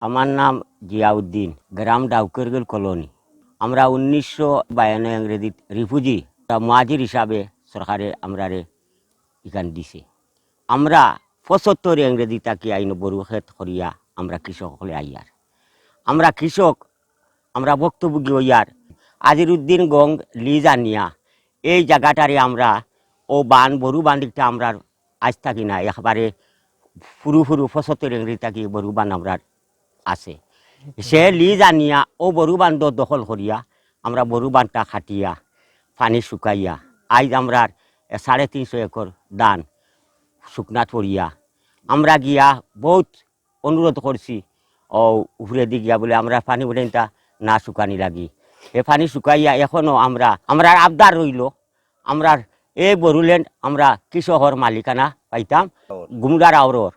আমার নাম জিয়াউদ্দিন, গ্রাম ডাউকেরগেল কলোনি। আমরা 1952 ইংরেজিত রিফিউজি মুহাজির হিসাবে সরকারে আমরারে এখান দিছে। আমরা 75 ইংরেজি তাকি আইন বড়ু খেত করিয়া আমরা কৃষক হলে আইয়ার। আমরা কৃষক, আমরা ভুক্তভোগী হইয়ার আজিরউদ্দিন গং লিজ আনিয়া এই জায়গাটারে আমরা ও বান বড়ু বান্ডিকটা আমরা আজ থাকি না, একবারে ফুরু 75 ইংরেজি তাকি বড়ু বান আমরা আছে। সে লিজ আনিয়া ও বড়ু বান্ধ দখল করিয়া আমরা বড়ু বানটা খাটিয়া পানি শুকাইয়া আজ আমরা 350 একর দান শুকনাত পড়িয়া আমরা গিয়া বহুত অনুরোধ করছি ও উপরে দি গিয়া বলে আমরা পানি বলেনটা না শুকানি লাগি। এ পানি শুকাইয়া এখনও আমরা আবদার রইল আমরা এই বড়ুল্যান্ড আমরা কৃষকর মালিকানা পাইতাম। গুমদার আওরর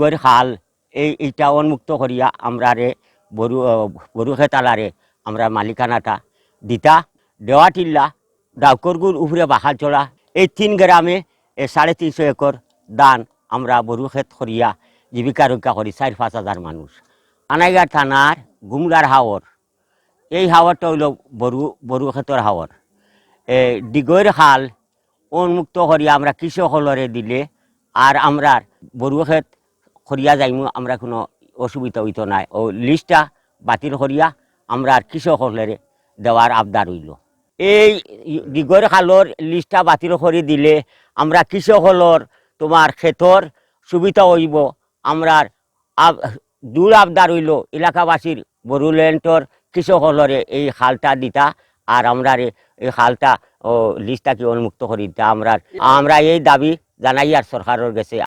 গর খাল এইটা উন্মুক্ত করিয়া আমরা রে বড়ু খেতালারে আমরা মালিকানাটা দিতা দেওয়া টিল্লা ডাউকরগুর উপরে বাহাল চলা এই 3 গ্রামে 350 একর দান আমরা বড়ু খেত করিয়া জীবিকা রক্ষা করি 4-5 হাজার মানুষ। আনাইগার থানার গুমলার হাওর, এই হাওরটা হইল বড়ু খেতর হাওর। ডিগর খাল উন্মুক্ত করিয়া আমরা কৃষক হলরে দিলে আর আমরা বড়ু খেত করিয়া যাইমু, আমরা কোনো অসুবিধা হইতো না। ও লিস্টটা বাতিল করিয়া আমরা কৃষক হলরে দেওয়ার আবদার হইল। এই দিগর খালর লিস্টটা বাতিল করে দিলে আমরা কৃষক হলর তোমার ক্ষেতর সুবিধা হইব। আমরা দূর আবদার হইল এলাকাবাসীর বড়ুল্যান্ডর কৃষক হলরে এই খালটা দিতা আর আমরা এই খালটা ও লিস্টটাকে উন্মুক্ত করে দিতা। আমরা এই দাবি জানাই আর সরকারের কাছে।